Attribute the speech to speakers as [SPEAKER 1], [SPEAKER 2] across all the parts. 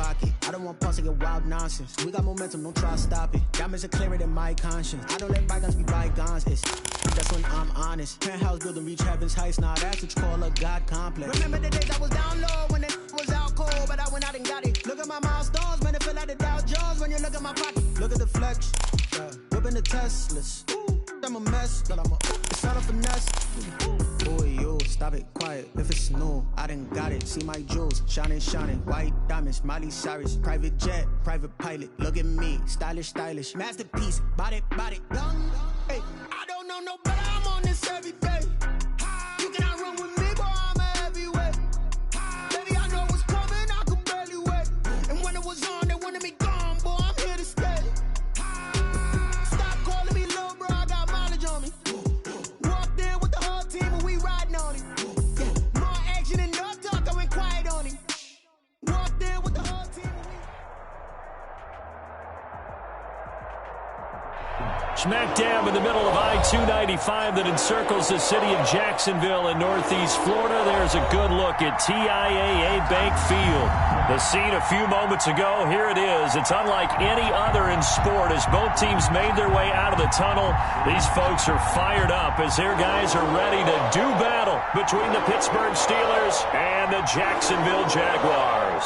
[SPEAKER 1] rocket. I don't want pause to get wild nonsense. We got momentum, don't try to stop it. Diamonds are clearer than my conscience. I don't let bygones be bygones. It's that's when I'm honest. Penthouse building, reach heaven's heights. Now that's what you call a God complex. Remember the days I was down low when it was out cold, but I went out and got it. Look at my milestones, man, it feel like the Dow Jones when you look at my pocket. Look at the flex, whipping the Teslas. I'm a mess, but it's not a finesse. Boy, yo, stop it, quiet. If it's new, I done got it. See my jewels, shining, shining. White diamonds, Miley Cyrus. Private jet, private pilot. Look at me, stylish, stylish. Masterpiece, body, body. Young, hey, I don't know no better. I'm on this every day. You cannot run with me, boy, I'm a heavyweight. Baby, I know what's coming, I could barely wait. And when it was on, they wanted me gone, boy, I'm here to stay. Stop calling me little bro, I got mileage on me. Walked in with the whole team and we riding on it. More action and no talk, I went quiet on it. Walked in with the whole team and we...
[SPEAKER 2] Smack dab in the middle of I-295 that encircles the city of Jacksonville in northeast Florida. There's a good look at TIAA Bank Field. The scene a few moments ago, here it is. It's unlike any other in sport as both teams made their way out of the tunnel. These folks are fired up as their guys are ready to do battle between the Pittsburgh Steelers and the Jacksonville Jaguars.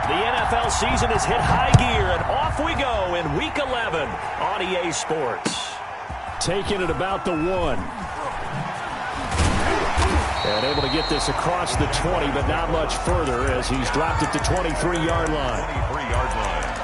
[SPEAKER 2] The NFL season has hit high gear, and off we go in Week 11 on EA Sports. Taking it about the 1. And able to get this across the 20, but not much further as he's dropped it to 23-yard line. 23-yard line.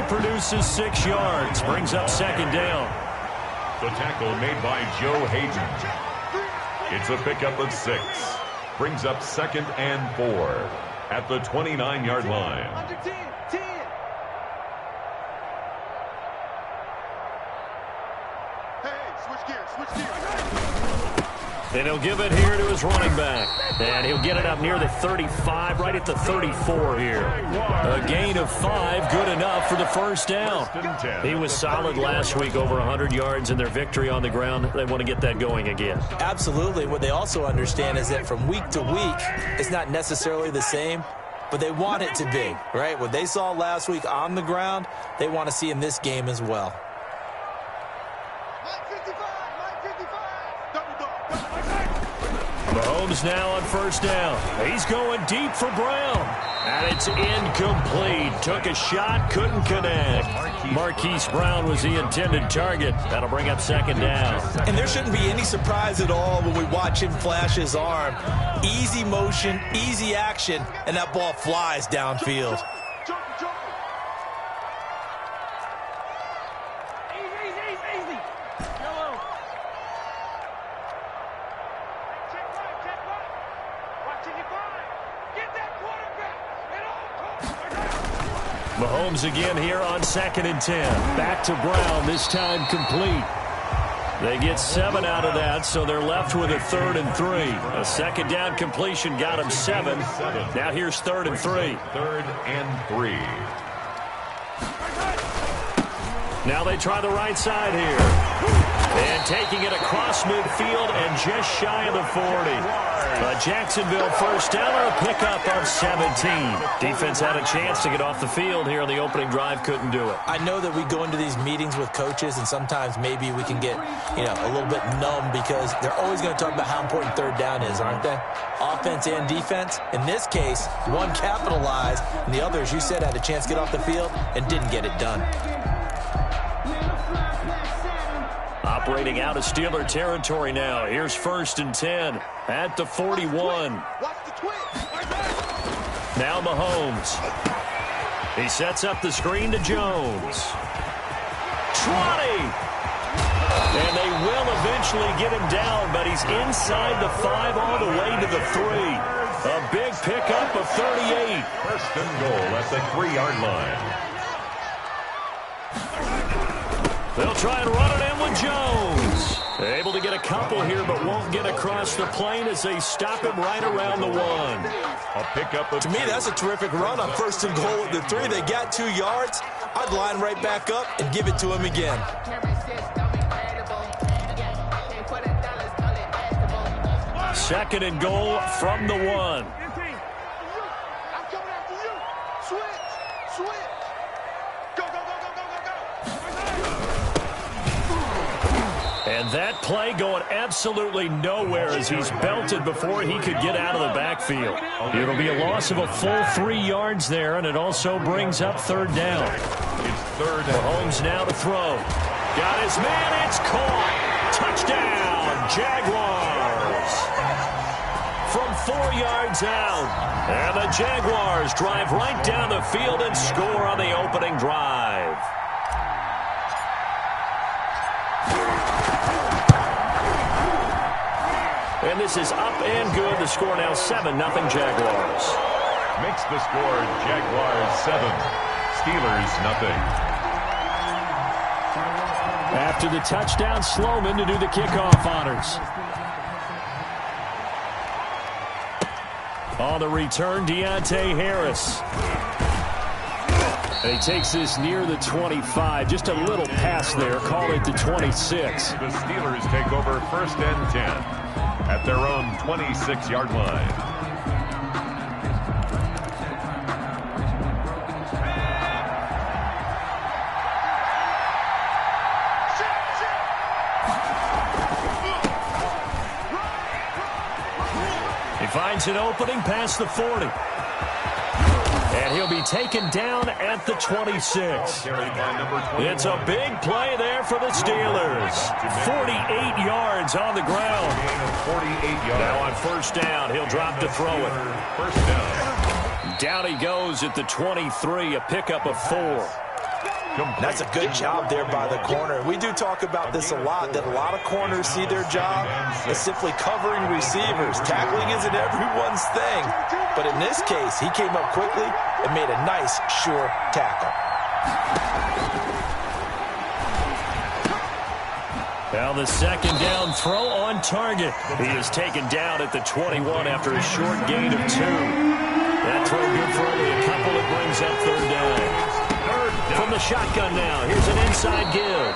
[SPEAKER 2] Produces 6 yards, brings up second down.
[SPEAKER 3] The tackle made by Joe Hayden. It's a pickup of 6. Brings up 2nd and 4 at the 29-yard line.
[SPEAKER 4] Under 10, 10. Hey, switch gears, switch gears.
[SPEAKER 2] And he'll give it here to his running back. And he'll get it up near the 35, right at the 34 here. A gain of 5, good enough for the first down. He was solid last week, over 100 yards in their victory on the ground. They want to get that going again.
[SPEAKER 5] Absolutely. What they also understand is that from week to week, it's not necessarily the same, but they want it to be, right? What they saw last week on the ground, they want to see in this game as well.
[SPEAKER 2] Mahomes now on first down. He's going deep for Brown. And it's incomplete. Took a shot, couldn't connect. Marquise Brown was the intended target. That'll bring up second down.
[SPEAKER 5] And there shouldn't be any surprise at all when we watch him flash his arm. Easy motion, easy action, and that ball flies downfield.
[SPEAKER 2] Mahomes again here on 2nd and 10. Back to Brown, this time complete. They get 7 out of that, so they're left with a 3rd and 3. A second down completion got him 7. Now here's 3rd and 3.
[SPEAKER 3] 3rd and 3.
[SPEAKER 2] Now they try the right side here. And taking it across midfield and just shy of the 40. A Jacksonville first down or a pickup of 17. Defense had a chance to get off the field here on the opening drive, couldn't do it.
[SPEAKER 5] I know that we go into these meetings with coaches and sometimes maybe we can get, a little bit numb because they're always going to talk about how important 3rd down is, aren't they? Offense and defense. In this case, one capitalized and the other, as you said, had a chance to get off the field and didn't get it done.
[SPEAKER 2] Operating out of Steeler territory now. Here's 1st and 10 at the 41. Now Mahomes. He sets up the screen to Jones. And they will eventually get him down, but he's inside the 5 all the way to the 3. A big pickup of 38.
[SPEAKER 3] First and goal at the 3-yard line.
[SPEAKER 2] They'll try and run it in with Jones. Able to get a couple here, but won't get across the plane as they stop him right around the 1.
[SPEAKER 3] A pickup of
[SPEAKER 5] To me, that's a terrific run on first and goal at the 3. They got 2 yards. I'd line right back up and give it to him again.
[SPEAKER 2] Second and goal from the 1.
[SPEAKER 4] I'm coming after you. Switch. Go.
[SPEAKER 2] And that play going absolutely nowhere as he's belted before he could get out of the backfield. It'll be a loss of a full 3 yards there, and it also brings up third down.
[SPEAKER 3] It's third and
[SPEAKER 2] Mahomes now to throw. Got his man. It's caught. Touchdown, Jaguars. From 4 yards out. And the Jaguars drive right down the field and score on the opening drive. And this is up and good. The score now 7-0 Jaguars.
[SPEAKER 3] makes the score Jaguars 7, Steelers nothing.
[SPEAKER 2] After the touchdown, Sloman to do the kickoff honors. On the return, Deontay Harris. And he takes this near the 25. Just a little pass there. Call it the 26.
[SPEAKER 3] The Steelers take over first and 10 at their own 26-yard line.
[SPEAKER 2] He finds an opening past the 40. And he'll be taken down at the 26. It's a big play there for the Steelers. 48 yards on the ground.
[SPEAKER 3] 48 yards.
[SPEAKER 2] Now on first down, he'll drop to throw it.
[SPEAKER 3] First down.
[SPEAKER 2] Down he goes at the 23, a pickup of 4.
[SPEAKER 5] That's a good job there by the corner. We do talk about this a lot, that a lot of corners see their job as simply covering receivers. Tackling isn't everyone's thing. But in this case, he came up quickly and made a nice, sure tackle.
[SPEAKER 2] Now the second down throw on target. He is taken down at the 21 after a short gain of 2. That throw good for only a couple. It brings up third down. From the shotgun now, here's an inside give.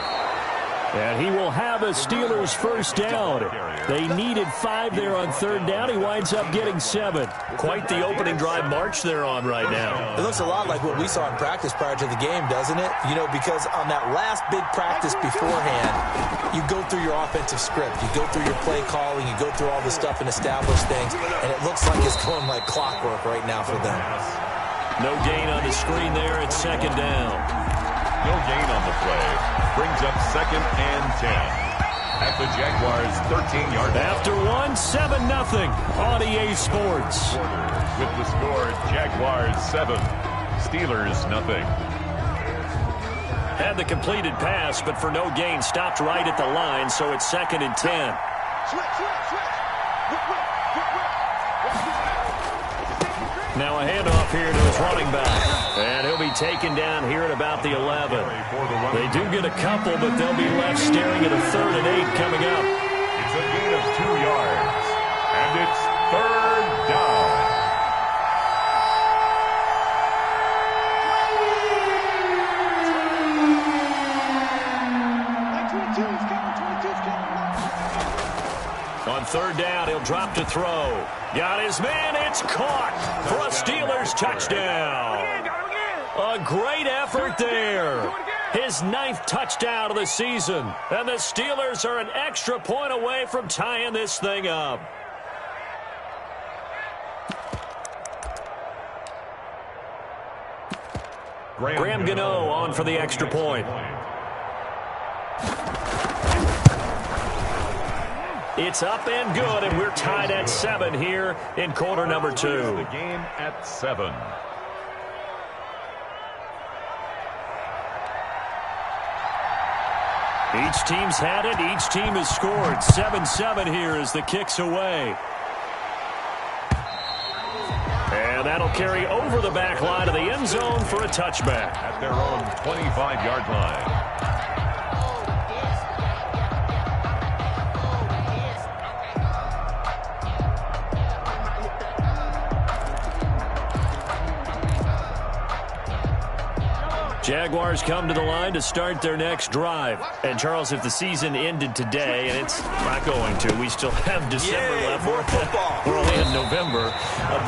[SPEAKER 2] And he will have a Steelers first down. They needed 5 there on third down. He winds up getting 7. Quite the opening drive march they're on right now.
[SPEAKER 5] It looks a lot like what we saw in practice prior to the game, doesn't it? You know, because on that last big practice beforehand, you go through your offensive script. You go through your play calling. You go through all the stuff and establish things. And it looks like it's going like clockwork right now for them.
[SPEAKER 2] No gain on the screen there at second down.
[SPEAKER 3] No gain on the play. Brings up second and 10 at the Jaguars' 13-yard line.
[SPEAKER 2] After 7-0 on EA Sports.
[SPEAKER 3] With the score, Jaguars 7, Steelers nothing.
[SPEAKER 2] Had the completed pass, but for no gain, stopped right at the line, so it's second and 10. Now a handoff here to his running back. And he'll be taken down here at about the 11. They do get a couple, but they'll be left staring at a 3rd and 8 coming up.
[SPEAKER 3] It's a gain of 2 yards. And it's third down.
[SPEAKER 2] On third down, he'll drop to throw. Got his man. It's caught for a Steelers touchdown. A great effort there. His 9th touchdown of the season. And the Steelers are an extra point away from tying this thing up. Graham Gano on for the extra point. It's up and good, and we're tied at 7 here in quarter number 2.
[SPEAKER 3] The game at 7.
[SPEAKER 2] Each team's had it. Each team has scored. 7-7 here as the kick's away. And that'll carry over the back line of the end zone for a touchback.
[SPEAKER 3] At their own 25-yard line.
[SPEAKER 2] Jaguars come to the line to start their next drive. And, Charles, if the season ended today, and it's not going to, we still have December left.
[SPEAKER 5] More football.
[SPEAKER 2] We're only in November.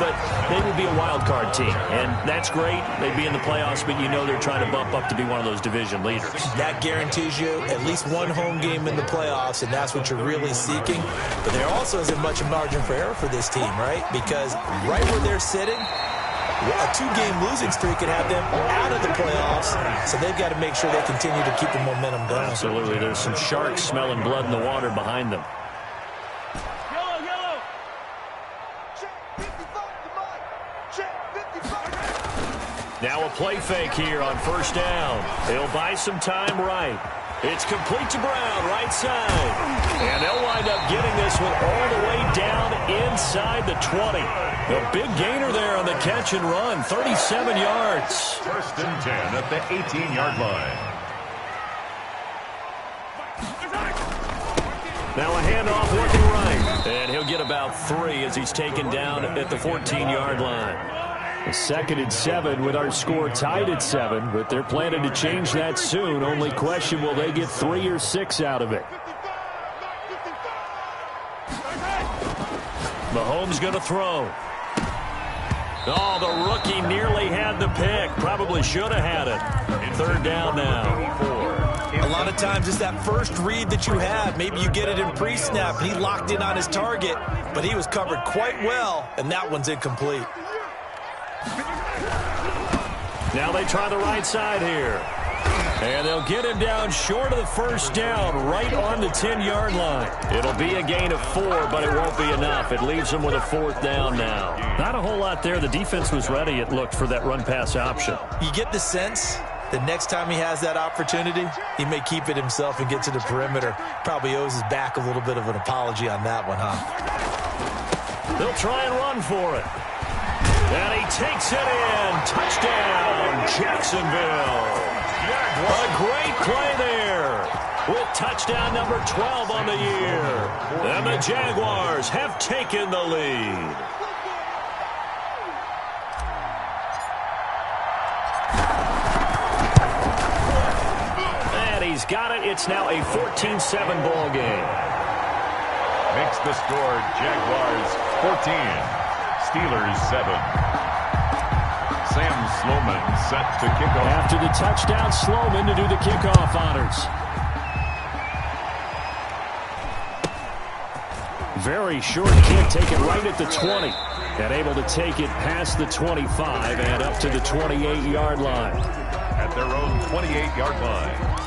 [SPEAKER 2] But they would be a wild card team. And that's great. They'd be in the playoffs, but you know they're trying to bump up to be one of those division leaders.
[SPEAKER 5] That guarantees you at least one home game in the playoffs, and that's what you're really seeking. But there also isn't much margin for error for this team, right? Because right where they're sitting, a two-game losing streak could have them out of the playoffs, so they've got to make sure they continue to keep the momentum going.
[SPEAKER 2] Absolutely. There's some sharks smelling blood in the water behind them.
[SPEAKER 4] Yellow. Check 55 to Mike. Check 55.
[SPEAKER 2] Now a play fake here on first down. He'll buy some time right. It's complete to Brown, right side. And they'll wind up getting this one all the way down inside the 20. A big gainer there on the catch and run, 37 yards.
[SPEAKER 3] First and 10 at the 18-yard line.
[SPEAKER 2] Now a handoff looking right. And he'll get about 3 as he's taken down at the 14-yard line. A 2nd and 7 with our score tied at 7, but they're planning to change that soon. Only question, will they get 3 or 6 out of it? Mahomes going to throw. Oh, the rookie nearly had the pick. Probably should have had it. Third down now.
[SPEAKER 5] A lot of times it's that first read that you have. Maybe you get it in pre-snap. He locked in on his target, but he was covered quite well, and that one's incomplete.
[SPEAKER 2] Now they try the right side here. And they'll get him down short of the first down, right on the 10-yard line. It'll be a gain of 4, but it won't be enough. It leaves them with a 4th down now. Not a whole lot there. The defense was ready, it looked, for that run-pass option.
[SPEAKER 5] You get the sense the next time he has that opportunity, he may keep it himself and get to the perimeter. Probably owes his back a little bit of an apology on that one, huh?
[SPEAKER 2] They'll try and run for it. And he takes it in. Touchdown, Jacksonville. A great play there with touchdown number 12 on the year. And the Jaguars have taken the lead. And he's got it. It's now a 14-7 ball game.
[SPEAKER 3] Makes the score Jaguars 14, Steelers 7. Sam Sloman set to kick off.
[SPEAKER 2] After the touchdown, Sloman to do the kickoff honors. Very short kick, taken right at the 20. And able to take it past the 25 and up to the 28-yard line.
[SPEAKER 3] At their own 28-yard line.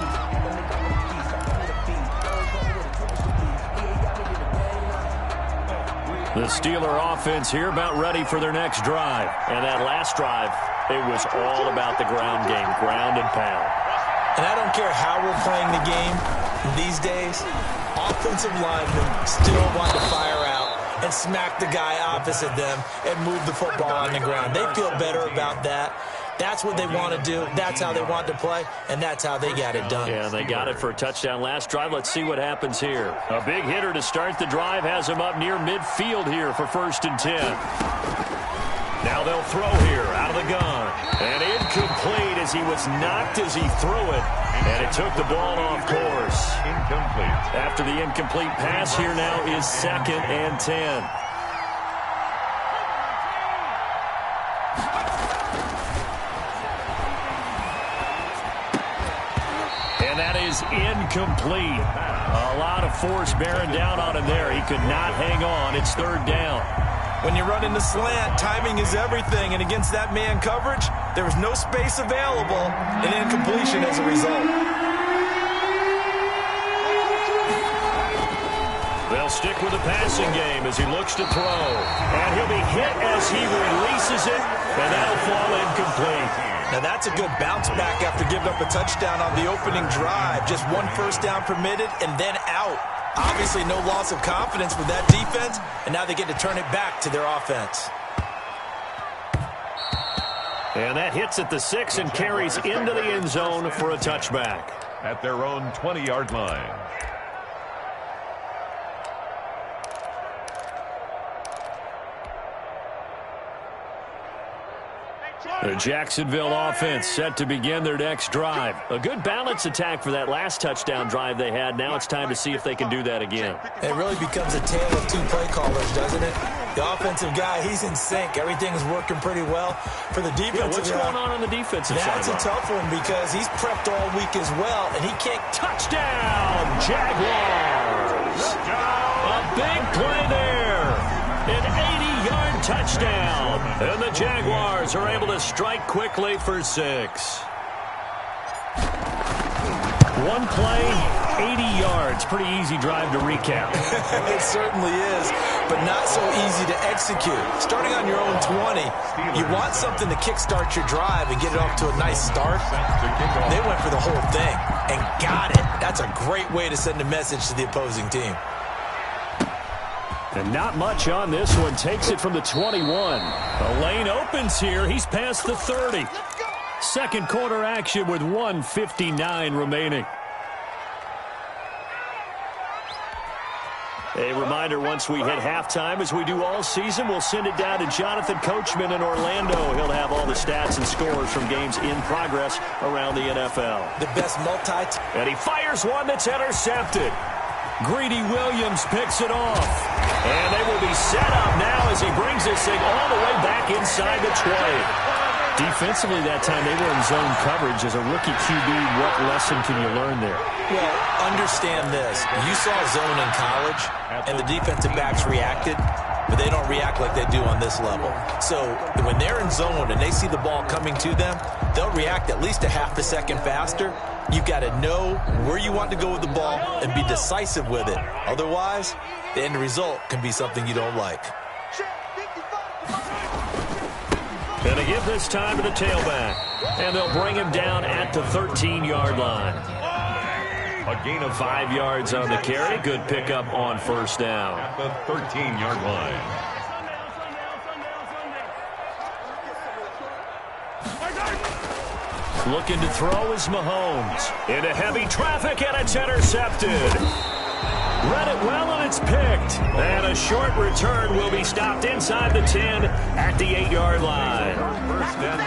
[SPEAKER 2] The Steeler offense here about ready for their next drive. And that last drive, it was all about the ground game, ground and pound.
[SPEAKER 5] And I don't care how we're playing the game these days, offensive linemen still want to fire out and smack the guy opposite them and move the football on the ground. They feel better about that. That's what they want to do. That's how they want to play, and that's how they got it done.
[SPEAKER 2] Yeah, they got it for a touchdown last drive. Let's see what happens here. A big hitter to start the drive has him up near midfield here for 1st and 10. Now they'll throw here out of the gun. And incomplete as he was knocked as he threw it. And it took the ball off course.
[SPEAKER 3] Incomplete.
[SPEAKER 2] After the incomplete pass here now is 2nd and 10. Is incomplete. A lot of force bearing down on him there. He could not hang on. It's 3rd down.
[SPEAKER 5] When you run into slant, timing is everything, and against that man coverage, there was no space available, and incompletion as a result.
[SPEAKER 2] They'll stick with the passing game as he looks to throw. And he'll be hit as he releases it, and that'll fall incomplete.
[SPEAKER 5] Now that's a good bounce back after giving up a touchdown on the opening drive. Just one first down permitted and then out. Obviously no loss of confidence with that defense, and now they get to turn it back to their offense.
[SPEAKER 2] And that hits at the 6 and carries into the end zone for a touchback.
[SPEAKER 3] At their own 20-yard line.
[SPEAKER 2] The Jacksonville offense set to begin their next drive. A good balance attack for that last touchdown drive they had. Now it's time to see if they can do that again.
[SPEAKER 5] It really becomes a tale of two play callers, doesn't it? The offensive guy, he's in sync. Everything's working pretty well. For the defensive
[SPEAKER 2] what's going on the defensive side?
[SPEAKER 5] That's a tough one because he's prepped all week as well, and he can't.
[SPEAKER 2] Touchdown, Jaguars! A big play there. An 80-yard touchdown. And the Jaguars are able to strike quickly for 6. One play, 80 yards. Pretty easy drive to recap.
[SPEAKER 5] It certainly is, but not so easy to execute. Starting on your own 20, you want something to kickstart your drive and get it off to a nice start. They went for the whole thing and got it. That's a great way to send a message to the opposing team.
[SPEAKER 2] And not much on this one. Takes it from the 21. The lane opens here. He's past the 30. Second quarter action with 1:59 remaining. A reminder, once we hit halftime, as we do all season, we'll send it down to Jonathan Coachman in Orlando. He'll have all the stats and scores from games in progress around the NFL.
[SPEAKER 5] The best
[SPEAKER 2] And he fires one that's intercepted. Greedy Williams picks it off. And they will be set up now as he brings this thing all the way back inside the 20. Defensively that time, they were in zone coverage. As a rookie QB, what lesson can you learn there?
[SPEAKER 5] Well, understand this. You saw zone in college, and the defensive backs reacted, but they don't react like they do on this level. So when they're in zone and they see the ball coming to them, they'll react at least a half a second faster. You've got to know where you want to go with the ball and be decisive with it. Otherwise, the end result can be something you don't like.
[SPEAKER 2] Going to give this time to the tailback. And they'll bring him down at the 13-yard line. A gain of 5 yards on the carry. Good pickup on first down.
[SPEAKER 3] At the 13-yard line.
[SPEAKER 2] Looking to throw is Mahomes. Into heavy traffic, and it's intercepted. Read it well, and it's picked. And a short return will be stopped inside the 10 at the 8-yard line.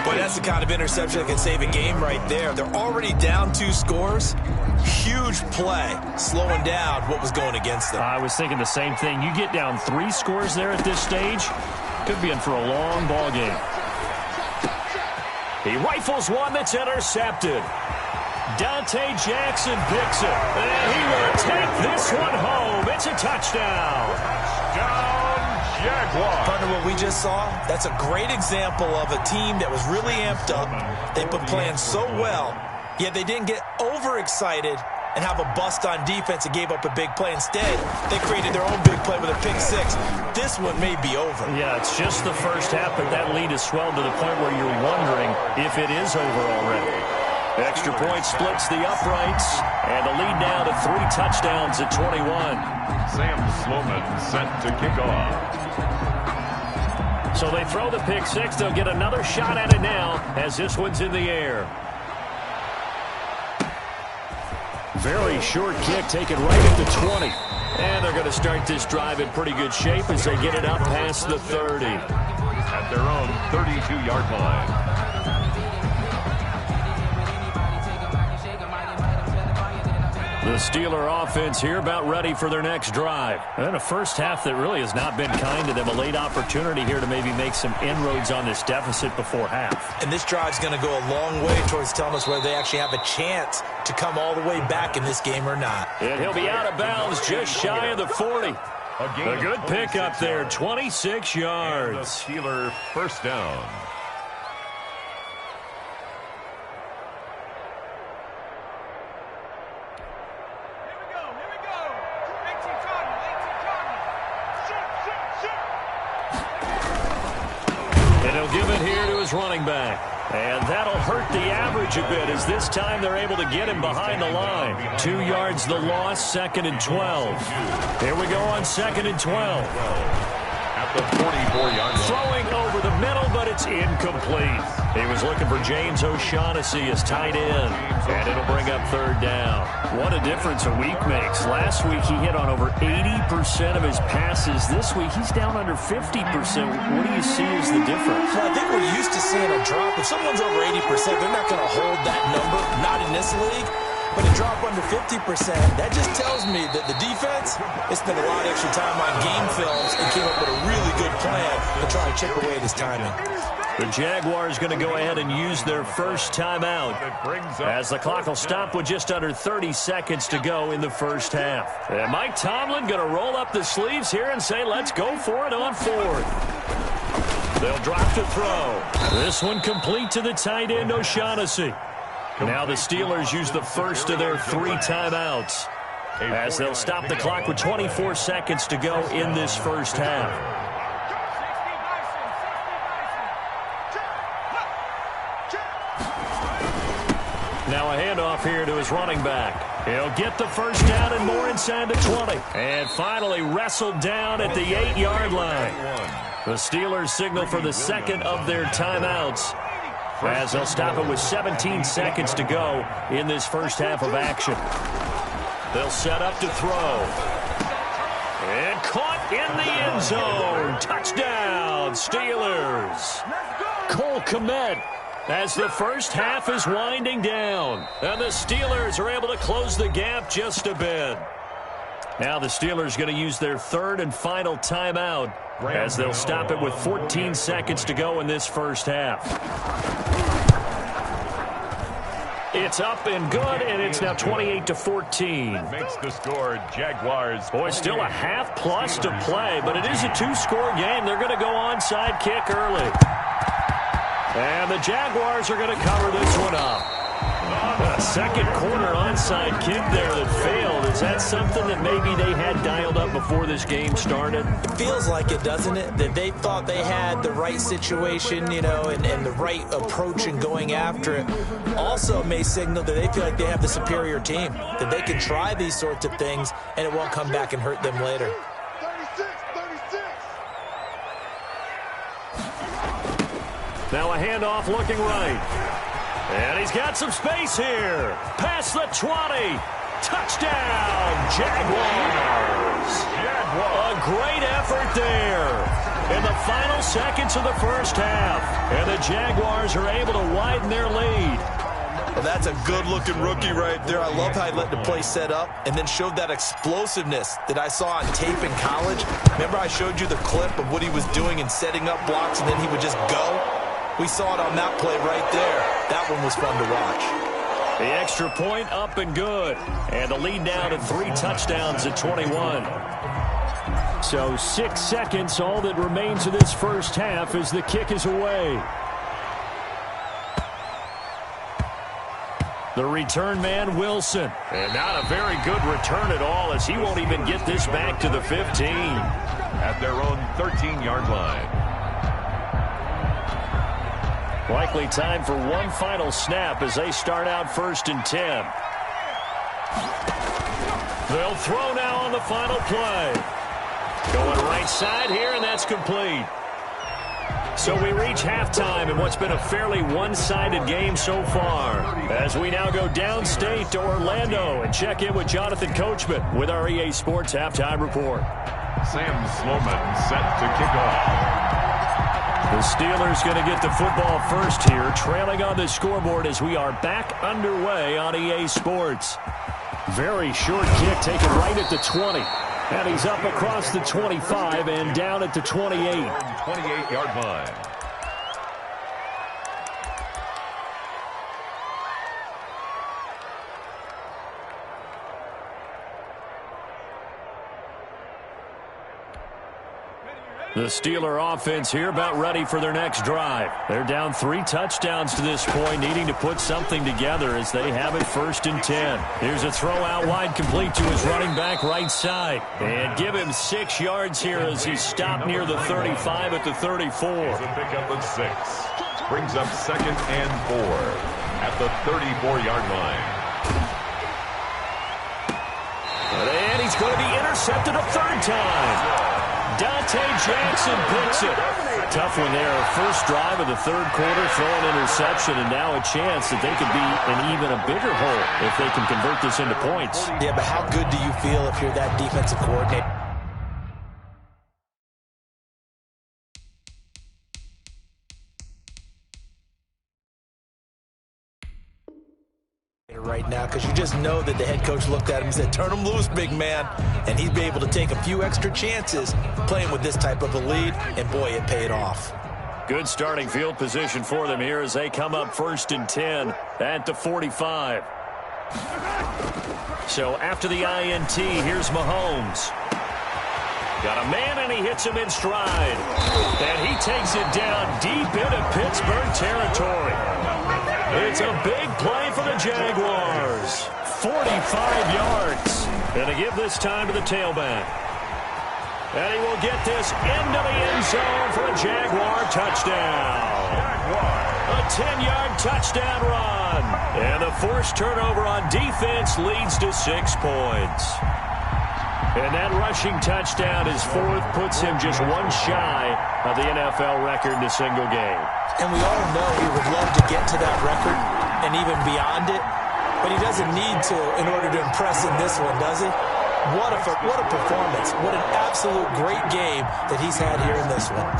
[SPEAKER 5] Boy, that's the kind of interception that can save a game right there. They're already down 2 scores. Huge play, slowing down what was going against them.
[SPEAKER 2] I was thinking the same thing. You get down 3 scores there at this stage, could be in for a long ball game. He rifles one that's intercepted. Dante Jackson picks it, and he will take this one home. It's a touchdown.
[SPEAKER 3] Touchdown, Jaguars.
[SPEAKER 5] Partner, what we just saw, that's a great example of a team that was really amped up. They put plans so well, yet they didn't get overexcited and have a bust on defense and gave up a big play. Instead, they created their own big play with a pick 6. This one may be over.
[SPEAKER 2] Yeah, it's just the first half, but that lead has swelled to the point where you're wondering if it is over already. Extra point splits the uprights, and the lead now to 3 touchdowns at 21.
[SPEAKER 3] Sam Sloman set to kick off.
[SPEAKER 2] So they throw the pick 6. They'll get another shot at it now as this one's in the air. Very short kick taken right at the 20. And they're going to start this drive in pretty good shape as they get it up past the 30.
[SPEAKER 3] At their own 32-yard line.
[SPEAKER 2] The Steeler offense here about ready for their next drive. And a first half that really has not been kind to them. A late opportunity here to maybe make some inroads on this deficit before half.
[SPEAKER 5] And this drive's going to go a long way towards telling us whether they actually have a chance to come all the way back in this game or not.
[SPEAKER 2] And he'll be out of bounds just shy of the 40. A good pickup there, 26 yards.
[SPEAKER 3] Steeler first down.
[SPEAKER 2] And he'll give it here to his running back. And that'll hurt the average a bit as this time they're able to get him behind the line. 2 yards the loss, 2nd and 12. Here we go on 2nd and 12.
[SPEAKER 3] At the 44-yard line.
[SPEAKER 2] Throwing over the middle, but it's incomplete. He was looking for James O'Shaughnessy as tight end, and it'll bring up 3rd down. What a difference a week makes. Last week he hit on over 80% of his passes. This week he's down under 50%. What do you see as the difference?
[SPEAKER 5] Well, I think we're used to seeing a drop. If someone's over 80%, they're not going to hold that number, not in this league. But a drop under 50%, that just tells me that the defense has spent a lot of extra time on game films and came up with a really good plan to try and chip away at his timing.
[SPEAKER 2] The Jaguars going to go ahead and use their first timeout as the clock will stop with just under 30 seconds to go in the first half. And Mike Tomlin going to roll up the sleeves here and say, let's go for it on 4th. They'll drop to throw. This one complete to the tight end, O'Shaughnessy. Now the Steelers use the first of their 3 timeouts as they'll stop the clock with 24 seconds to go in this first half. Now a handoff here to his running back. He'll get the first down and more inside the 20. And finally wrestled down at the 8-yard line. The Steelers signal for the 2nd of their timeouts, as they'll stop it with 17 seconds to go in this first half of action. They'll set up to throw. And caught in the end zone. Touchdown, Steelers. Cole Kmet as the first half is winding down. And the Steelers are able to close the gap just a bit. Now the Steelers going to use their 3rd and final timeout as they'll stop it with 14 seconds to go in this first half. It's up and good, and it's now 28-14.
[SPEAKER 3] Makes the score Jaguars.
[SPEAKER 2] Boy, still a half plus to play, but it is a 2-score game. They're going to go onside kick early. And the Jaguars are going to cover this one up. A second quarter onside kick there that failed. Is that something that maybe they had dialed up before this game started?
[SPEAKER 5] It feels like it, doesn't it? That they thought they had the right situation, you know, and the right approach in going after it. Also may signal that they feel like they have the superior team, that they can try these sorts of things and it won't come back and hurt them later.
[SPEAKER 4] 36.
[SPEAKER 2] Now a handoff looking right. And he's got some space here. Past the 20. Touchdown, Jaguars. A great effort there in the final seconds of the first half. And the Jaguars are able to widen their lead.
[SPEAKER 5] Well, that's a good-looking rookie right there. I love how he let the play set up and then showed that explosiveness that I saw on tape in college. Remember I showed you the clip of what he was doing and setting up blocks, and then he would just go? We saw it on that play right there. That one was fun to watch.
[SPEAKER 2] The extra point up and good. And the lead now to 3 touchdowns at 21. So 6 seconds, all that remains of this first half as the kick is away. The return man, Wilson. And not a very good return at all as he won't even get this back to the 15.
[SPEAKER 3] At their own 13-yard line.
[SPEAKER 2] Likely time for one final snap as they start out 1st and 10. They'll throw now on the final play. Going right side here, and that's complete. So we reach halftime in what's been a fairly one-sided game so far, as we now go downstate to Orlando and check in with Jonathan Coachman with our EA Sports Halftime Report.
[SPEAKER 3] Sam Sloman set to kick off.
[SPEAKER 2] The Steelers going to get the football first here, trailing on the scoreboard as we are back underway on EA Sports. Very short kick taken right at the 20. And he's up across the 25 and down at the 28.
[SPEAKER 3] 28-yard line.
[SPEAKER 2] The Steeler offense here about ready for their next drive. They're down 3 touchdowns to this point, needing to put something together as they have it 1st and 10. Here's a throw out wide complete to his running back right side. And give him 6 yards here as he's stopped near the 35 at the 34.
[SPEAKER 3] He's a pickup of 6. Brings up 2nd and 4 at the 34-yard line.
[SPEAKER 2] And he's going to be intercepted a third time. Dante Jackson picks it. Tough one there. First drive of the third quarter, throwing interception, and now a chance that they could be in even a bigger hole if they can convert this into points.
[SPEAKER 5] Yeah, but how good do you feel if you're that defensive coordinator? Right now, because you just know that the head coach looked at him and said, turn him loose, big man. And he'd be able to take a few extra chances playing with this type of a lead, and boy, it paid off.
[SPEAKER 2] Good starting field position for them here as they come up 1st and 10 at the 45. So after the INT, here's Mahomes. Got a man, and he hits him in stride. And he takes it down deep into Pittsburgh territory. It's a big play for the Jaguars. 45 yards. And to give this time to the tailback. And he will get this into the end zone for a Jaguar touchdown. A 10-yard touchdown run. And the forced turnover on defense leads to 6 points. And that rushing touchdown, his 4th, puts him just one shy of the NFL record in a single game.
[SPEAKER 5] And we all know he would love to get to that record and even beyond it, but he doesn't need to in order to impress in this one, does he? What a performance. What an absolute great game that he's had here in this one.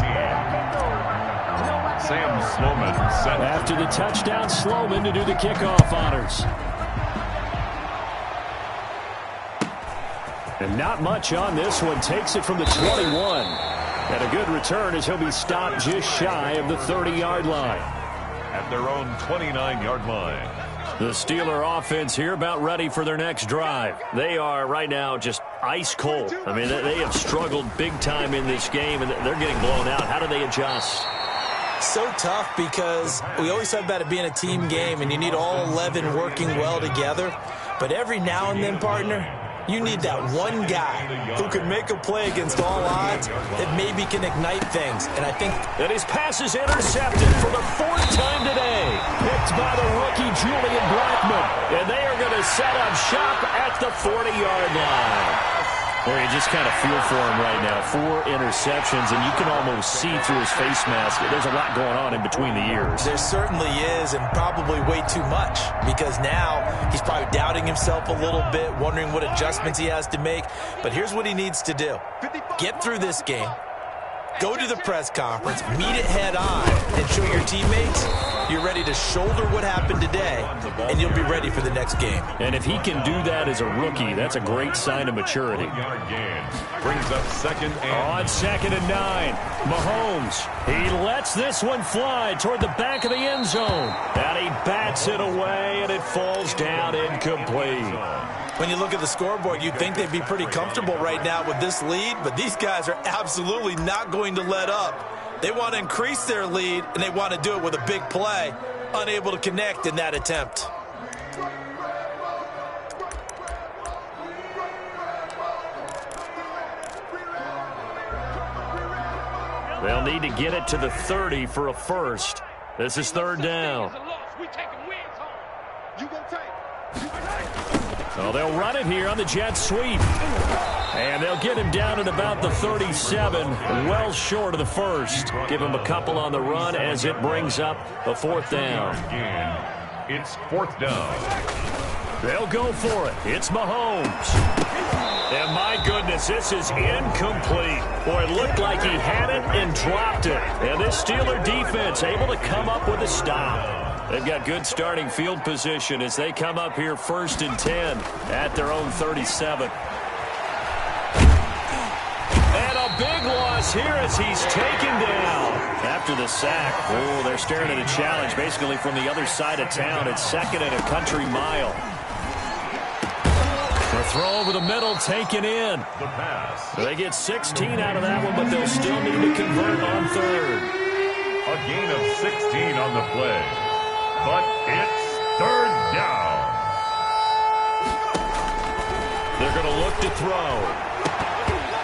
[SPEAKER 3] Sam Sloman set.
[SPEAKER 2] After the touchdown, Sloman to do the kickoff honors. And not much on this one. Takes it from the 21. And a good return as he'll be stopped just shy of the 30-yard line.
[SPEAKER 3] At their own 29-yard line.
[SPEAKER 2] The Steeler offense here about ready for their next drive. They are right now just ice cold. I mean, they have struggled big time in this game, and they're getting blown out. How do they adjust?
[SPEAKER 5] So tough because we always talk about it being a team game, and you need all 11 working well together. But every now and then, partner, you need that one guy who can make a play against all odds that maybe can ignite things. And I think
[SPEAKER 2] that his pass is intercepted for the 4th time today. Picked by the rookie Julian Blackmon. And they are going to set up shop at the 40-yard line. Well, you just kind of feel for him right now. 4 interceptions, and you can almost see through his face mask. There's a lot going on in between the ears.
[SPEAKER 5] There certainly is, and probably way too much, because now he's probably doubting himself a little bit, wondering what adjustments he has to make. But here's what he needs to do. Get through this game, go to the press conference, meet it head on, and show your teammates you're ready to shoulder what happened today, and you'll be ready for the next game.
[SPEAKER 2] And if he can do that as a rookie, that's a great sign of maturity.
[SPEAKER 3] Brings up 2nd and...
[SPEAKER 2] On 2nd and 9, Mahomes. He lets this one fly toward the back of the end zone. And he bats it away, and it falls down incomplete.
[SPEAKER 5] When you look at the scoreboard, you'd think they'd be pretty comfortable right now with this lead, but these guys are absolutely not going to let up. They want to increase their lead, and they want to do it with a big play. Unable to connect in that attempt.
[SPEAKER 2] They'll need to get it to the 30 for a first. This is 3rd down. Oh, they'll run it here on the jet sweep. And they'll get him down at about the 37, well short of the first. Give him a couple on the run as it brings up a 4th down.
[SPEAKER 3] It's 4th down.
[SPEAKER 2] They'll go for it. It's Mahomes. And my goodness, this is incomplete. Boy, it looked like he had it and dropped it. And this Steeler defense able to come up with a stop. They've got good starting field position as they come up here 1st and 10 at their own 37. And a big loss here as he's taken down. After the sack, oh, they're staring at a challenge basically from the other side of town. It's 2nd and a country mile. The throw over the middle taken in.
[SPEAKER 3] The pass.
[SPEAKER 2] They get 16 out of that one, but they'll still need to convert on 3rd.
[SPEAKER 3] A gain of 16 on the play. But it's 3rd down.
[SPEAKER 2] They're going to look to throw.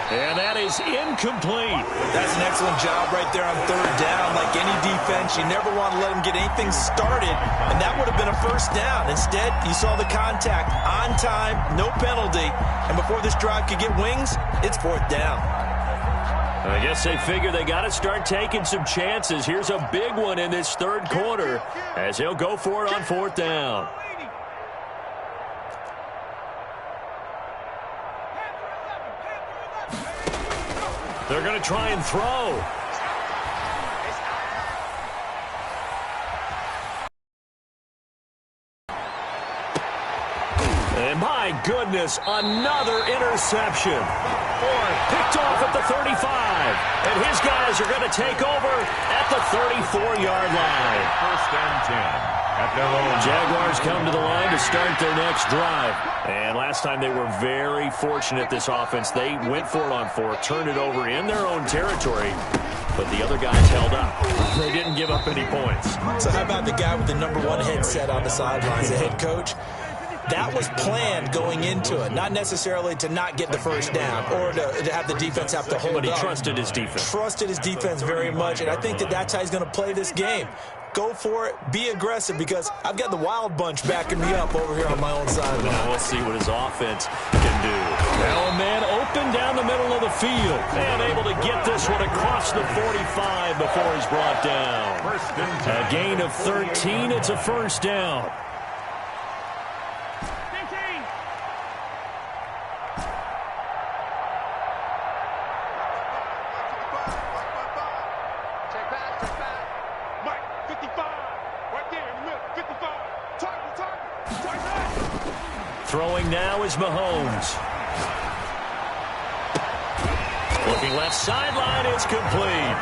[SPEAKER 2] And that is incomplete.
[SPEAKER 5] That's an excellent job right there on third down. Like any defense, you never want to let them get anything started, and that would have been a first down. Instead, you saw the contact on time, no penalty, and before this drive could get wings, it's fourth down.
[SPEAKER 2] I guess they figure they got to start taking some chances. Here's a big one in this third quarter as he'll go for it on fourth down. They're going to try and throw. And my goodness, another interception. Picked off at the 35. And his guys are going to take over at the 34-yard line.
[SPEAKER 3] First and 10. At their own.
[SPEAKER 2] Jaguars come to the line to start their next drive. And last time they were very fortunate, this offense. They went for it on fourth, turned it over in their own territory, but the other guys held up. They didn't give up any points.
[SPEAKER 5] So how about the guy with the number one headset on the sidelines, the head coach? That was planned going into it, not necessarily to not get the first down or to have the defense have to hold up.
[SPEAKER 2] But he trusted his defense.
[SPEAKER 5] Trusted his defense very much, and I think that's how he's going to play this game. Go for it. Be aggressive, because I've got the wild bunch backing me up over here on my own sideline.
[SPEAKER 2] We'll see what his offense can do. Well, man, open down the middle of the field. And able to get this one across the 45 before he's brought down. A gain of 13. It's a first down. Throwing now is Mahomes. Looking left sideline, it's complete.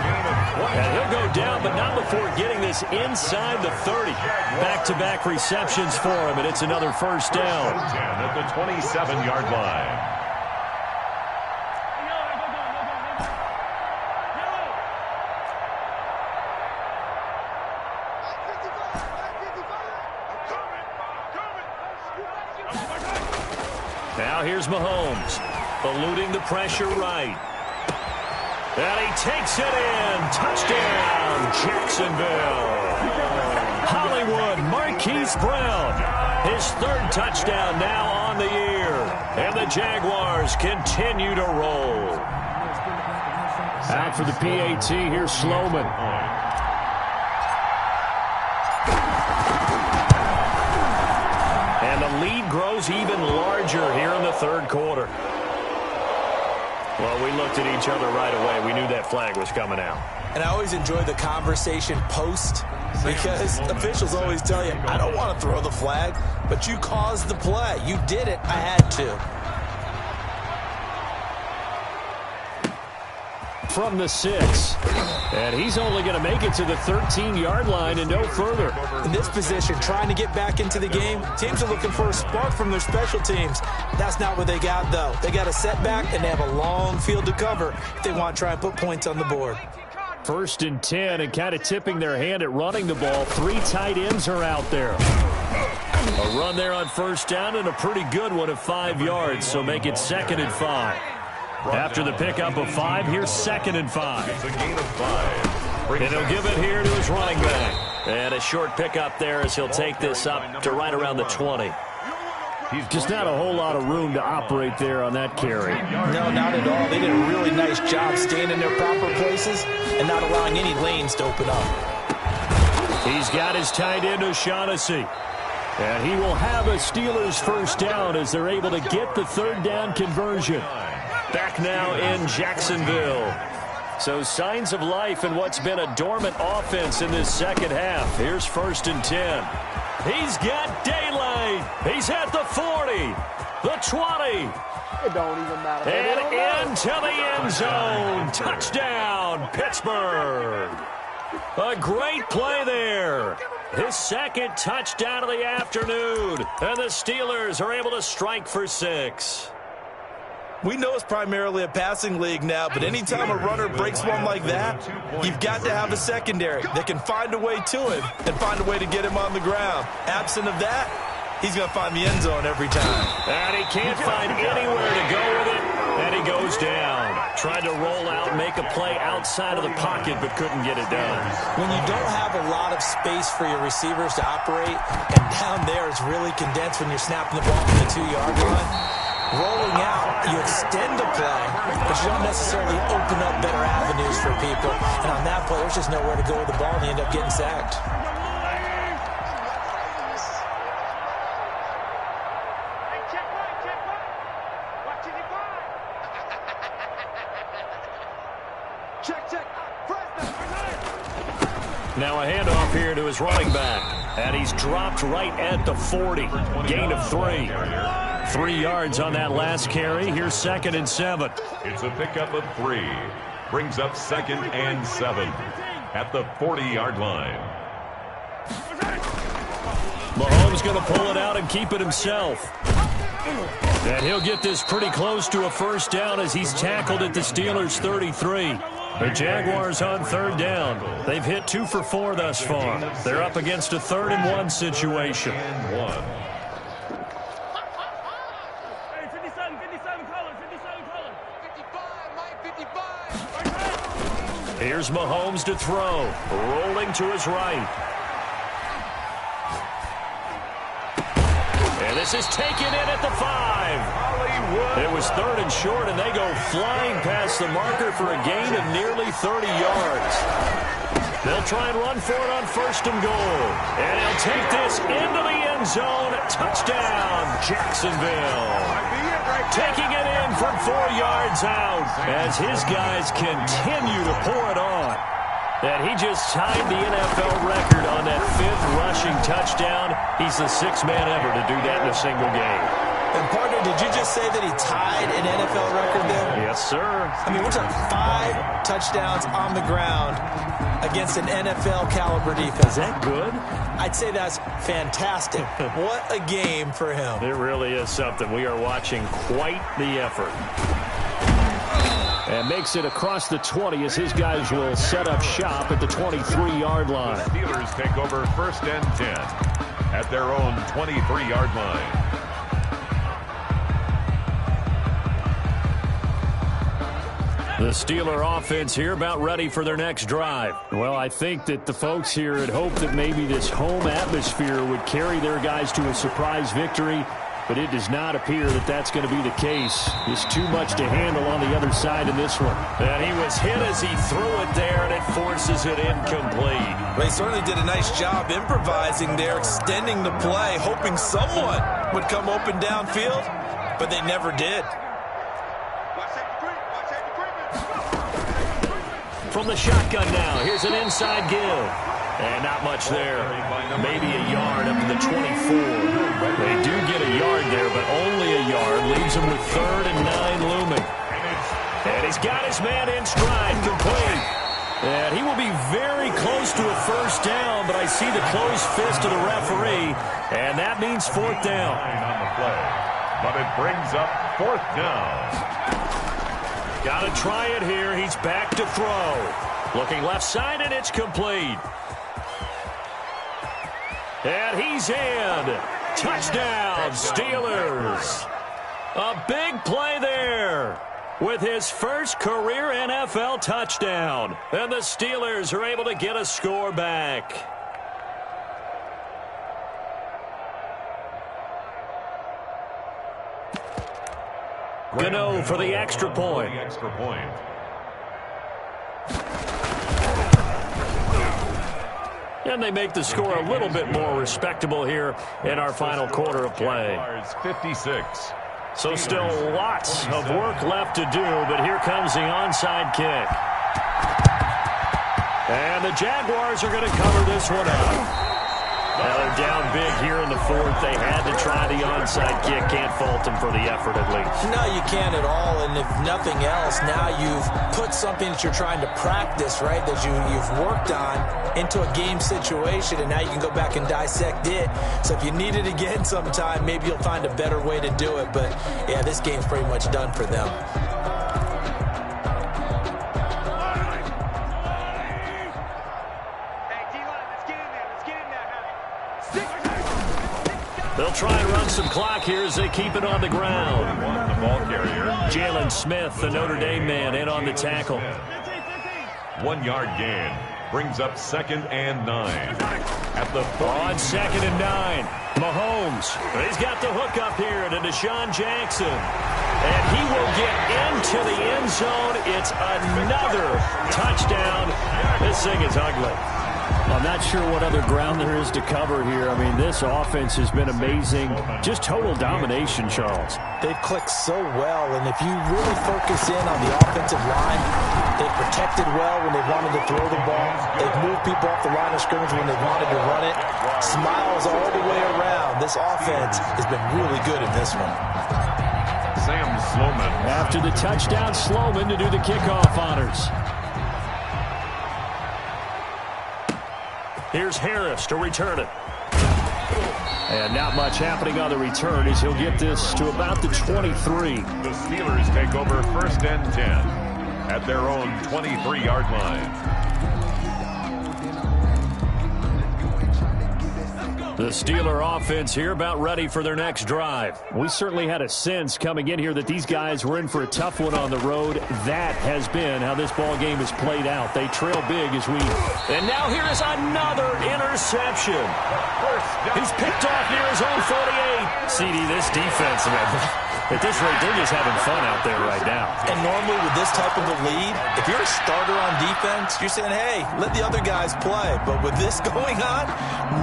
[SPEAKER 2] And he'll go down, but not before getting this inside the 30. Back-to-back receptions for him, and it's another first down.
[SPEAKER 3] At the 27-yard line.
[SPEAKER 2] Now here's Mahomes, eluding the pressure right. And he takes it in. Touchdown, Jacksonville. Hollywood, Marquise Brown. His third touchdown now on the year. And the Jaguars continue to roll. Out for the PAT, here's Sloman. And the lead grows even larger here in the third quarter. Well, we looked at each other right away. We knew that flag was coming out.
[SPEAKER 5] And I always enjoy the conversation post, because officials always tell you, I don't want to throw the flag, but you caused the play. You did it. I had to.
[SPEAKER 2] From the 6. And he's only going to make it to the 13-yard line and no further.
[SPEAKER 5] In this position, trying to get back into the game, teams are looking for a spark from their special teams. That's not what they got, though. They got a setback, and they have a long field to cover if they want to try and put points on the board.
[SPEAKER 2] First and 10, and kind of tipping their hand at running the ball. 3 tight ends are out there. A run there on first down, and a pretty good one at 5 yards, so make it 2nd and 5. After the pickup of 5, here's 2nd and 5.
[SPEAKER 3] It's a gain of 5.
[SPEAKER 2] And he'll give it here to his running back. And a short pickup there as he'll take this up to right around the 20. Just not a whole lot of room to operate there on that carry.
[SPEAKER 5] No, not at all. They did a really nice job staying in their proper places and not allowing any lanes to open up.
[SPEAKER 2] He's got his tight end, O'Shaughnessy. And he will have a Steelers first down as they're able to get the third down conversion. Back now in Jacksonville. So signs of life in what's been a dormant offense in this second half. Here's 1st and 10. He's got daylight. He's at the 40, the 20.
[SPEAKER 4] It don't even matter.
[SPEAKER 2] And into the end zone. Touchdown, Pittsburgh. A great play there. His 2nd touchdown of the afternoon. And the Steelers are able to strike for 6.
[SPEAKER 5] We know it's primarily a passing league now, but anytime a runner breaks one like that, you've got to have a secondary that can find a way to him and find a way to get him on the ground. Absent of that, he's going to find the end zone every time.
[SPEAKER 2] And he can't find anywhere to go with it, and he goes down. Tried to roll out, make a play outside of the pocket, but couldn't get it done.
[SPEAKER 5] When you don't have a lot of space for your receivers to operate, and down there it's really condensed when you're snapping the ball from the 2-yard line, rolling out, you extend the play, but you don't necessarily open up better avenues for people. And on that play, there's just nowhere to go with the ball, and you end up getting sacked.
[SPEAKER 2] Now a handoff here to his running back. And he's dropped right at the 40. Gain of 3. 3 yards on that last carry. Here's 2nd and 7.
[SPEAKER 3] It's a pickup of 3. Brings up 2nd and 7 at the 40-yard line.
[SPEAKER 2] Mahomes going to pull it out and keep it himself. And he'll get this pretty close to a first down as he's tackled at the Steelers' 33. The Jaguars on 3rd down. They've hit 2 for 4 thus far. They're up against a 3rd and 1 situation. Here's Mahomes to throw. Rolling to his right. And this is taken in at the 5. It was 3rd and short, and they go flying past the marker for a gain of nearly 30 yards. They'll try and run for it on 1st and goal. And he'll take this into the end zone. Touchdown, Jacksonville. Taking it in from 4 yards out as his guys continue to pour it on. And he just tied the NFL record on that 5th rushing touchdown. He's the 6th man ever to do that in a single game.
[SPEAKER 5] And, partner, did you just say that he tied an NFL record there?
[SPEAKER 2] Yes, sir.
[SPEAKER 5] I mean, we're talking 5 touchdowns on the ground against an NFL caliber defense.
[SPEAKER 2] Is that good?
[SPEAKER 5] I'd say that's fantastic. What a game for him.
[SPEAKER 2] It really is something. We are watching quite the effort. And makes it across the 20 as his guys will set up shop at the 23-yard line.
[SPEAKER 3] The Steelers take over 1st and 10 at their own 23-yard line.
[SPEAKER 2] The Steeler offense here about ready for their next drive. Well, I think that the folks here had hoped that maybe this home atmosphere would carry their guys to a surprise victory, but it does not appear that that's going to be the case. There's too much to handle on the other side in this one.
[SPEAKER 6] And he was hit as he threw it there, and it forces it incomplete.
[SPEAKER 5] Well, he certainly did a nice job improvising there, extending the play, hoping someone would come open downfield, but they never did.
[SPEAKER 2] From the shotgun now, here's an inside give. And not much there. Maybe a yard up to the 24. They do get a yard there, but only a yard. Leaves them with 3rd and 9 looming. And he's got his man in stride, complete. And he will be very close to a first down, but I see the closed fist of the referee, and that means 4th down.
[SPEAKER 3] On the play, but it brings up 4th down.
[SPEAKER 2] Got to try it here. He's back to throw. Looking left side, and it's complete. And he's in. Touchdown, Steelers. A big play there with his first career NFL touchdown. And the Steelers are able to get a score back. Gano for the extra point. And they make the score a little bit more respectable here in our final quarter of play.
[SPEAKER 3] 56.
[SPEAKER 2] So still lots of work left to do, but here comes the onside kick. And the Jaguars are going to cover this one up. Now they're down big here in the 4th. They had to try the onside kick. Can't fault them for the effort at least.
[SPEAKER 5] No, you can't at all. And if nothing else, now you've put something that you're trying to practice, right, that you've worked on into a game situation, and now you can go back and dissect it. So if you need it again sometime, maybe you'll find a better way to do it. But, yeah, this game's pretty much done for them.
[SPEAKER 2] They'll try and run some clock here as they keep it on the ground.
[SPEAKER 3] ball carrier.
[SPEAKER 2] Jalen Smith, the Notre Dame man, in on the tackle.
[SPEAKER 3] 1 yard gain. Brings up 2nd and 9. At the
[SPEAKER 2] on 2nd and 9. Mahomes. He's got the hook up here to Deshaun Jackson. And he will get into the end zone. It's another touchdown. This thing is ugly.
[SPEAKER 6] I'm not sure what other ground there is to cover here. I mean, this offense has been amazing. Just total domination, Charles.
[SPEAKER 5] They've clicked so well, and if you really focus in on the offensive line, they've protected well when they wanted to throw the ball. They've moved people off the line of scrimmage when they wanted to run it. Smiles all the way around. This offense has been really good in this one.
[SPEAKER 3] Sam Sloman.
[SPEAKER 6] After the touchdown, Sloman to do the kickoff honors.
[SPEAKER 2] Here's Harris to return it. And not much happening on the return as he'll get this to about the 23.
[SPEAKER 3] The Steelers take over 1st and 10 at their own 23-yard line.
[SPEAKER 2] The Steeler offense here about ready for their next drive.
[SPEAKER 6] We certainly had a sense coming in here that these guys were in for a tough one on the road. That has been how this ball game has played out. They trail big as we...
[SPEAKER 2] And now here is another interception. He's picked off near his own 48. CD, this defense, at this rate, they're just having fun out there right now.
[SPEAKER 5] And normally with this type of a lead, if you're a starter on defense, you're saying, hey, let the other guys play. But with this going on,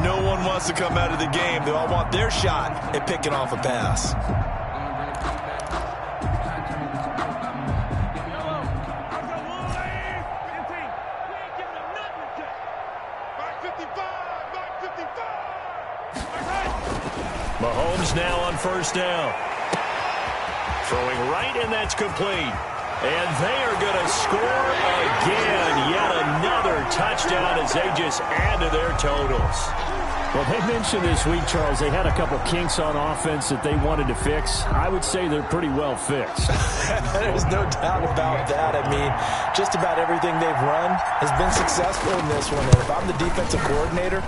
[SPEAKER 5] no one wants to come out of the game. They all want their shot at picking off a pass.
[SPEAKER 2] Mahomes now on 1st down. Throwing right, and that's complete. And they are going to score again. Yet another touchdown as they just add to their totals.
[SPEAKER 6] Well, they mentioned this week, Charles, they had a couple kinks on offense that they wanted to fix. I would say they're pretty well fixed.
[SPEAKER 5] There's no doubt about that. I mean, just about everything they've run has been successful in this one. And if I'm the defensive coordinator,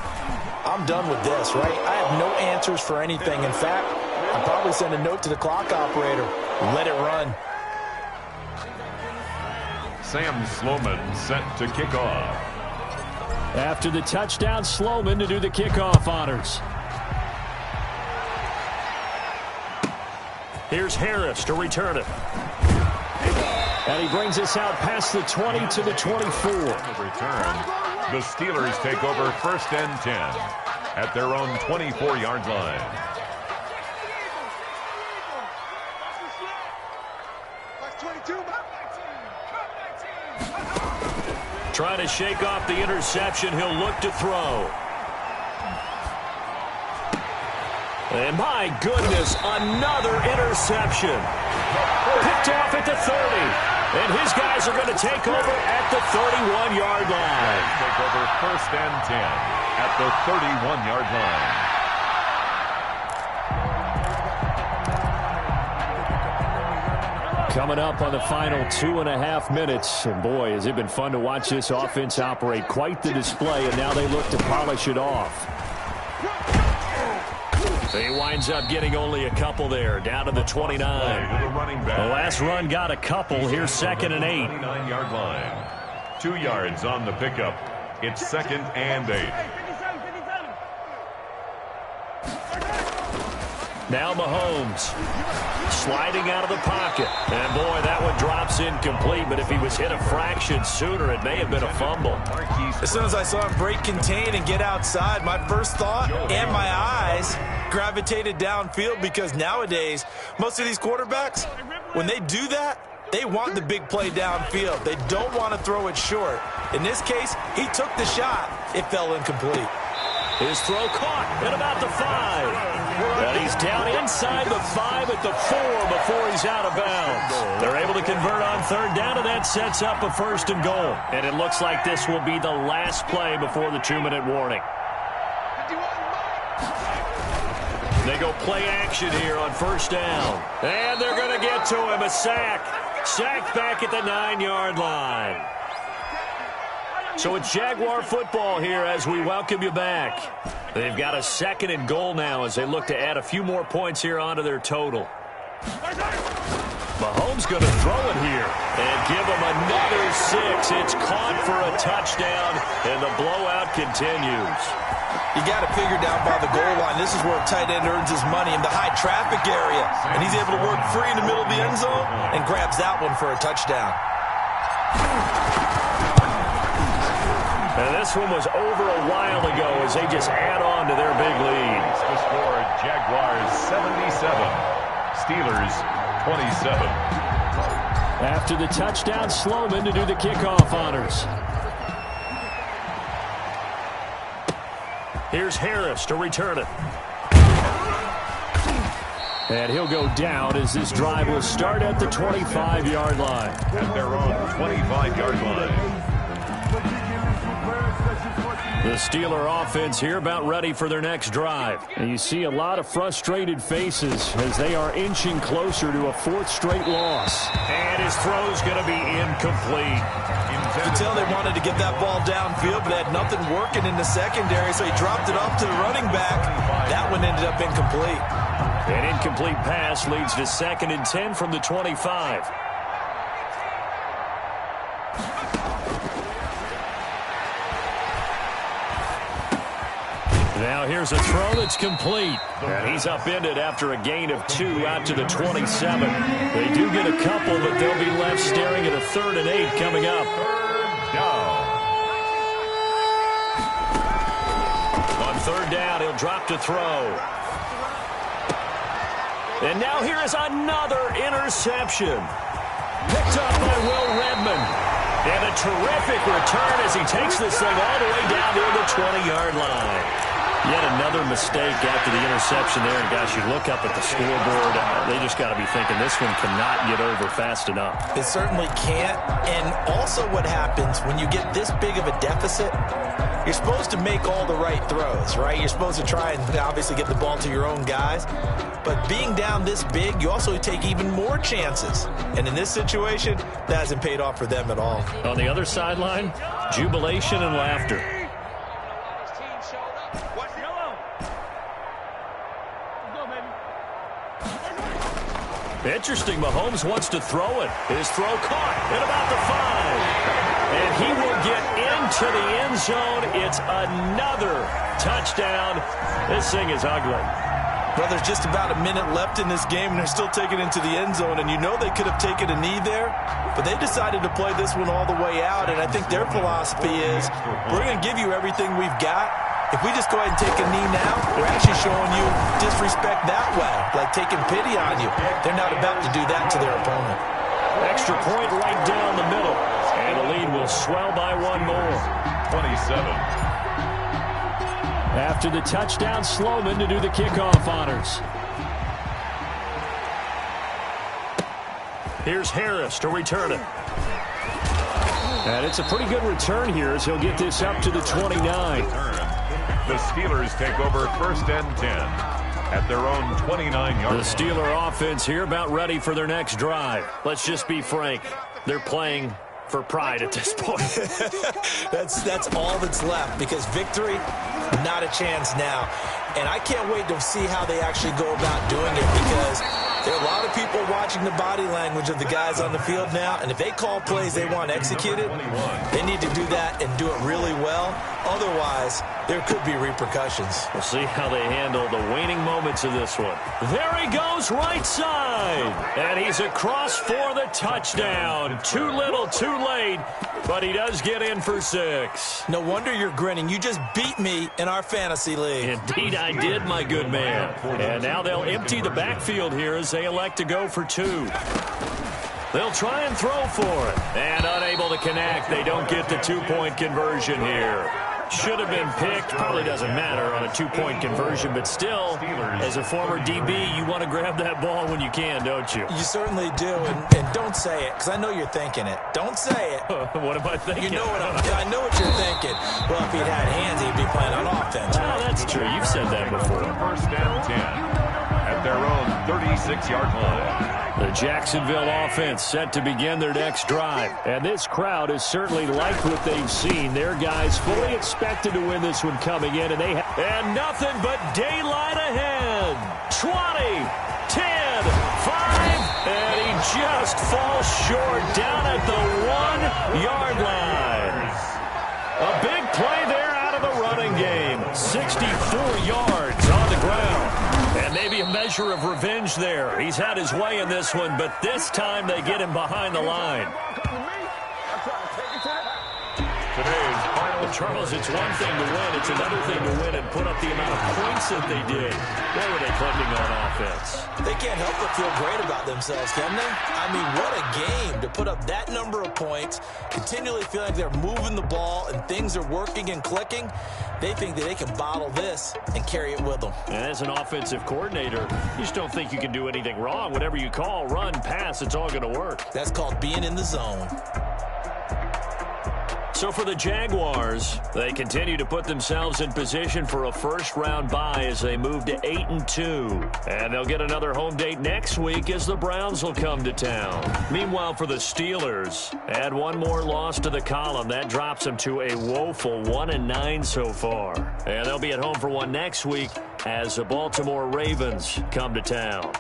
[SPEAKER 5] I'm done with this, right? I have no answers for anything. In fact, I'll probably send a note to the clock operator. Let it run.
[SPEAKER 3] Sam Sloman set to kick off.
[SPEAKER 6] After the touchdown, Sloman to do the kickoff honors.
[SPEAKER 2] Here's Harris to return it.
[SPEAKER 6] And he brings us out past the 20 to the 24.
[SPEAKER 3] Return. The Steelers take over 1st and 10 at their own 24-yard line.
[SPEAKER 2] Trying to shake off the interception. He'll look to throw. And my goodness, another interception. Picked off at the 30. And his guys are going to take over at the 31-yard line.
[SPEAKER 3] Take over 1st and 10 at the 31-yard line.
[SPEAKER 6] Coming up on the final 2.5 minutes. And boy, has it been fun to watch this offense operate. Quite the display, and now they look to polish it off.
[SPEAKER 2] He winds up getting only a couple there, down to the 29. The
[SPEAKER 3] last
[SPEAKER 2] run got a couple. Here's 2nd and 8.
[SPEAKER 3] 29-yard line. 2 yards on the pickup. It's 2nd and 8.
[SPEAKER 2] Now Mahomes sliding out of the pocket. And, boy, that one drops incomplete. But if he was hit a fraction sooner, it may have been a fumble.
[SPEAKER 5] As soon as I saw him break contain and get outside, my first thought and my eyes gravitated downfield, because nowadays, most of these quarterbacks, when they do that, they want the big play downfield. They don't want to throw it short. In this case, he took the shot. It fell incomplete.
[SPEAKER 2] His throw caught at about the 5. And he's down inside the 5 at the 4 before he's out of bounds. They're able to convert on 3rd down, and that sets up a 1st and goal. And it looks like this will be the last play before the 2-minute warning. They go play action here on 1st down. And they're going to get to him. A sack. Sacked back at the 9-yard line. So it's Jaguar football here as we welcome you back. They've got a 2nd and goal now as they look to add a few more points here onto their total. Mahomes going to throw it here and give him another 6. It's caught for a touchdown, and the blowout continues.
[SPEAKER 5] You got to figure down by the goal line. This is where a tight end earns his money in the high traffic area. And he's able to work free in the middle of the end zone and grabs that one for a touchdown.
[SPEAKER 2] And this one was over a while ago as they just add on to their big lead.
[SPEAKER 3] The score, Jaguars 77, Steelers 27.
[SPEAKER 6] After the touchdown, Sloman to do the kickoff honors.
[SPEAKER 2] Here's Harris to return it.
[SPEAKER 6] And he'll go down as this drive will start at the 25-yard line.
[SPEAKER 3] At their own 25-yard line.
[SPEAKER 2] The Steeler offense here about ready for their next drive.
[SPEAKER 6] And you see a lot of frustrated faces as they are inching closer to a 4th straight loss.
[SPEAKER 2] And his throw's going to be incomplete.
[SPEAKER 5] You could tell they wanted to get that ball downfield, but they had nothing working in the secondary, so he dropped it off to the running back. That one ended up incomplete.
[SPEAKER 2] An incomplete pass leads to 2nd and 10 from the 25. Now here's a throw that's complete. And he's upended after a gain of 2 out to the 27. They do get a couple, but they'll be left staring at a 3rd and 8 coming up. On 3rd down, he'll drop to throw. And now here is another interception. Picked up by Will Redmond. And a terrific return as he takes this thing all the way down to the 20-yard line. Yet another mistake after the interception there. And, guys, you look up at the scoreboard, they just got to be thinking this one cannot get over fast enough.
[SPEAKER 5] It certainly can't. And also what happens when you get this big of a deficit, you're supposed to make all the right throws, right? You're supposed to try and obviously get the ball to your own guys. But being down this big, you also take even more chances. And in this situation, that hasn't paid off for them at all.
[SPEAKER 2] On the other sideline, jubilation and laughter. Interesting, Mahomes wants to throw it. His throw caught at about the 5. And he will get into the end zone. It's another touchdown. This thing is ugly.
[SPEAKER 5] Well, there's just about a minute left in this game, and they're still taking it into the end zone. And you know they could have taken a knee there, but they decided to play this one all the way out. And I think their philosophy is, we're going to give you everything we've got. If we just go ahead and take a knee now, we're actually showing you disrespect that way, like taking pity on you. They're not about to do that to their opponent.
[SPEAKER 2] Extra point right down the middle. And the lead will swell by one more.
[SPEAKER 3] 27.
[SPEAKER 6] After the touchdown, Sloman to do the kickoff honors.
[SPEAKER 2] Here's Harris to return it.
[SPEAKER 6] And it's a pretty good return here as he'll get this up to the 29.
[SPEAKER 3] The Steelers take over 1st and 10 at their own 29-yard line.
[SPEAKER 2] The Steeler offense here about ready for their next drive. Let's just be frank. They're playing for pride at this point.
[SPEAKER 5] That's all that's left, because victory, not a chance now. And I can't wait to see how they actually go about doing it, because there are a lot of people watching the body language of the guys on the field now, and if they call plays they want executed, they need to do that and do it really well. Otherwise, there could be repercussions.
[SPEAKER 2] We'll see how they handle the waning moments of this one. There he goes, right side. And he's across for the touchdown. Too little, too late, but he does get in for 6.
[SPEAKER 5] No wonder you're grinning. You just beat me in our fantasy league.
[SPEAKER 2] Indeed I did, my good man. And now they'll empty the backfield here as they elect to go for 2. They'll try and throw for it. And unable to connect. They don't get the 2-point conversion here. Should have been picked. Probably doesn't matter on a 2-point conversion, but still, as a former DB, you want to grab that ball when you can, don't you?
[SPEAKER 5] You certainly do, and don't say it, because I know you're thinking it. Don't say it.
[SPEAKER 2] What am I thinking?
[SPEAKER 5] You know I know what you're thinking. Well, if he'd had hands, he'd be playing on offense.
[SPEAKER 2] Oh, that's true. You've said that before.
[SPEAKER 3] 1st and 10 at their own 36-yard line.
[SPEAKER 6] The Jacksonville offense set to begin their next drive. And this crowd has certainly liked what they've seen. Their guys fully expected to win this one coming in, and and nothing but daylight ahead. 20, 10, 5, and he
[SPEAKER 2] just falls short down at the 1-yard line. A big play there out of the running game. 64 yards on the ground. And maybe a measure of revenge there. He's had his way in this one, but this time they get him behind the line.
[SPEAKER 3] Today's final.
[SPEAKER 2] Charles, it's one thing to win. It's another thing to win and put up the amount of points that they did. Where were they clicking on offense?
[SPEAKER 5] They can't help but feel great about themselves, can they? I mean, what a game to put up that number of points, continually feel like they're moving the ball and things are working and clicking. They think that they can bottle this and carry it with them.
[SPEAKER 2] And as an offensive coordinator, you just don't think you can do anything wrong. Whatever you call, run, pass, it's all going to work.
[SPEAKER 5] That's called being in the zone.
[SPEAKER 2] So for the Jaguars, they continue to put themselves in position for a first-round bye as they move to 8-2. And they'll get another home date next week as the Browns will come to town. Meanwhile, for the Steelers, add one more loss to the column. That drops them to a woeful 1-9 so far. And they'll be at home for one next week as the Baltimore Ravens come to town.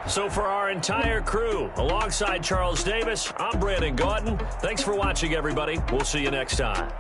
[SPEAKER 2] So for our entire crew, alongside Charles Davis, I'm Brandon Gautin. Thanks for watching, everybody. We'll see you next time.